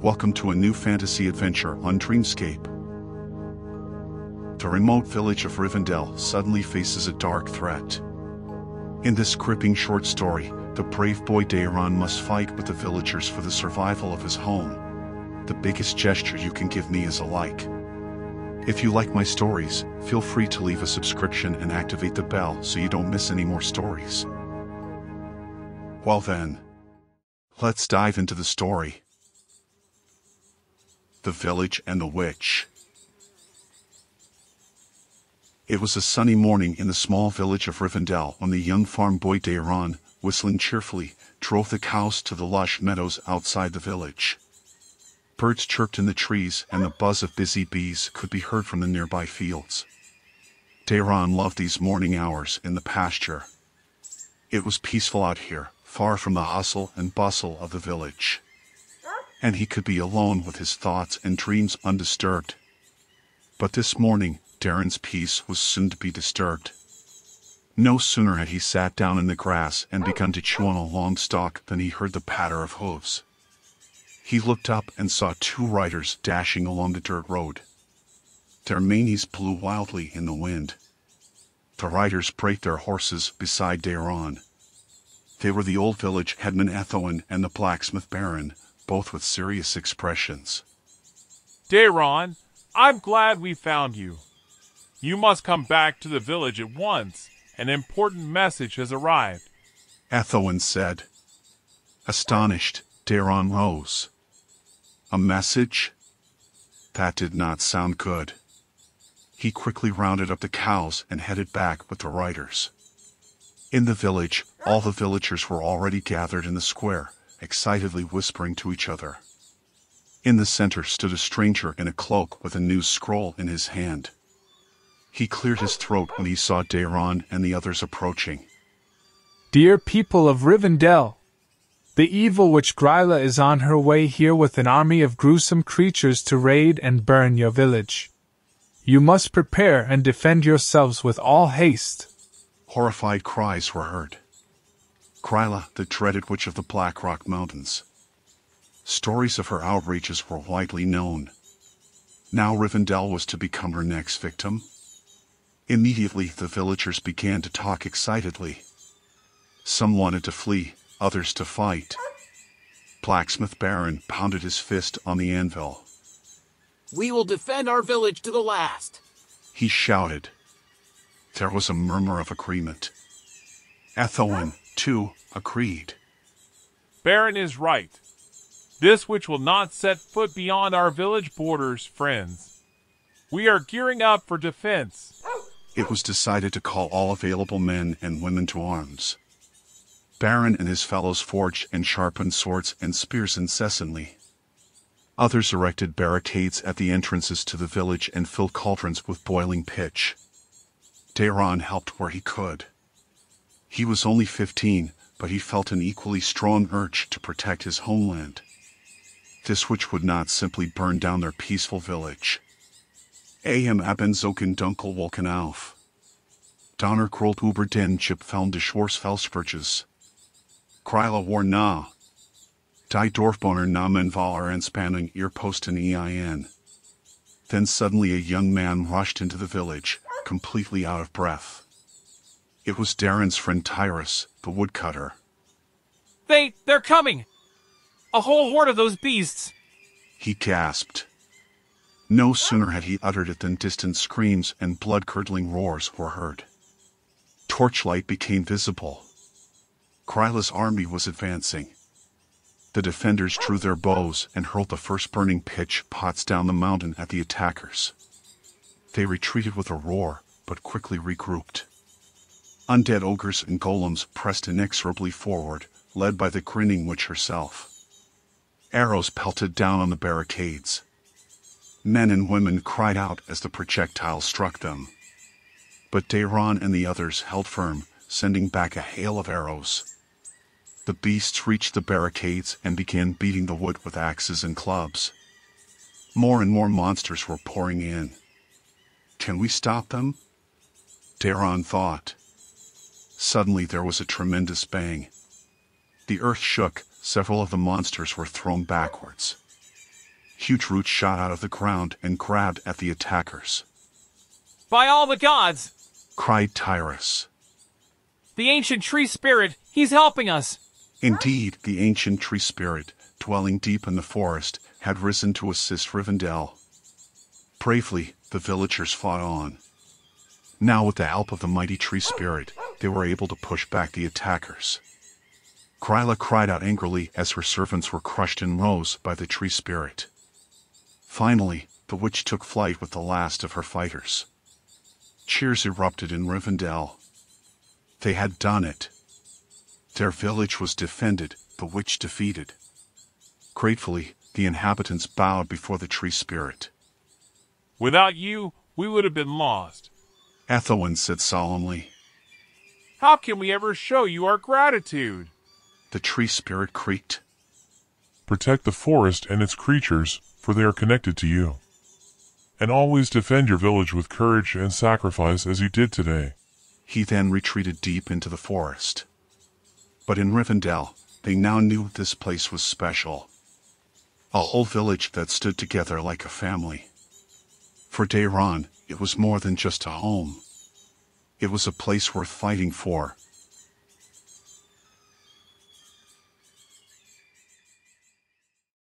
Welcome to a new fantasy adventure on Dreamscape. The remote village of Rivendell suddenly faces a dark threat. In this gripping short story, the brave boy Daeron must fight with the villagers for the survival of his home. The biggest gesture you can give me is a like. If you like my stories, feel free to leave a subscription and activate the bell so you don't miss any more stories. Well then, let's dive into the story. The Village and the Witch. It was a sunny morning in the small village of Rivendell when the young farm boy Daeron, whistling cheerfully, drove the cows to the lush meadows outside the village. Birds chirped in the trees and the buzz of busy bees could be heard from the nearby fields. Daeron loved these morning hours in the pasture. It was peaceful out here, far from the hustle and bustle of the village. And he could be alone with his thoughts and dreams undisturbed. But this morning, Daeron's peace was soon to be disturbed. No sooner had he sat down in the grass and begun to chew on a long stalk than he heard the patter of hooves. He looked up and saw two riders dashing along the dirt road. Their manes blew wildly in the wind. The riders braked their horses beside Daeron. They were the old village headman Daeron and the blacksmith Baron, both with serious expressions. Daeron, I'm glad we found you. You must come back to the village at once. An important message has arrived. Daeron said. Astonished, Daeron rose. A message? That did not sound good. He quickly rounded up the cows and headed back with the riders. In the village, all the villagers were already gathered in the square, excitedly whispering to each other. In the center stood a stranger in a cloak with a news scroll in his hand. He cleared his throat when he saw Daeron and the others approaching. Dear people of Rivendell, the evil witch Gryla is on her way here with an army of gruesome creatures to raid and burn your village. You must prepare and defend yourselves with all haste. Horrified cries were heard. Gryla, the dreaded witch of the Black Rock Mountains. Stories of her outrages were widely known. Now Rivendell was to become her next victim. Immediately the villagers began to talk excitedly. Some wanted to flee, others to fight. Blacksmith Baron pounded his fist on the anvil. We will defend our village to the last, he shouted. There was a murmur of agreement. Daeron, too, agreed. Baron is right. This witch will not set foot beyond our village borders, friends. We are gearing up for defense. It was decided to call all available men and women to arms. Baron and his fellows forged and sharpened swords and spears incessantly. Others erected barricades at the entrances to the village and filled cauldrons with boiling pitch. Daeron helped where he could. He was only 15, but he felt an equally strong urge to protect his homeland. This witch would not simply burn down their peaceful village. Abendzogen dunkel wolken auf. Donner krolt über den Chip found de Schwarzfelsperches. Gryla war nah. Die Dorfbewohner nahmen Wahl Anspanning ihr Posten ein. Then suddenly a young man rushed into the village, completely out of breath. It was Daeron's friend Tyrus, the woodcutter. They're coming! A whole horde of those beasts! He gasped. No sooner had he uttered it than distant screams and blood-curdling roars were heard. Torchlight became visible. Gryla's army was advancing. The defenders drew their bows and hurled the first burning pitch pots down the mountain at the attackers. They retreated with a roar, but quickly regrouped. Undead ogres and golems pressed inexorably forward, led by the grinning witch herself. Arrows pelted down on the barricades. Men and women cried out as the projectiles struck them. But Daeron and the others held firm, sending back a hail of arrows. The beasts reached the barricades and began beating the wood with axes and clubs. More and more monsters were pouring in. Can we stop them? Daeron thought. Suddenly there was a tremendous bang. The earth shook, several of the monsters were thrown backwards. Huge roots shot out of the ground and grabbed at the attackers. By all the gods! Cried Tyrus. The ancient tree spirit, he's helping us! Indeed, the ancient tree spirit, dwelling deep in the forest, had risen to assist Rivendell. Bravely, the villagers fought on. Now with the help of the mighty tree spirit, they were able to push back the attackers. Gryla cried out angrily as her servants were crushed in rows by the tree spirit. Finally, the witch took flight with the last of her fighters. Cheers erupted in Rivendell. They had done it. Their village was defended, the witch defeated. Gratefully, the inhabitants bowed before the tree spirit. Without you, we would have been lost. Ethelwyn said solemnly. How can we ever show you our gratitude? The tree spirit creaked. Protect the forest and its creatures, for they are connected to you. And always defend your village with courage and sacrifice as you did today. He then retreated deep into the forest. But in Rivendell, they now knew this place was special. A whole village that stood together like a family. For Daeron, it was more than just a home. It was a place worth fighting for,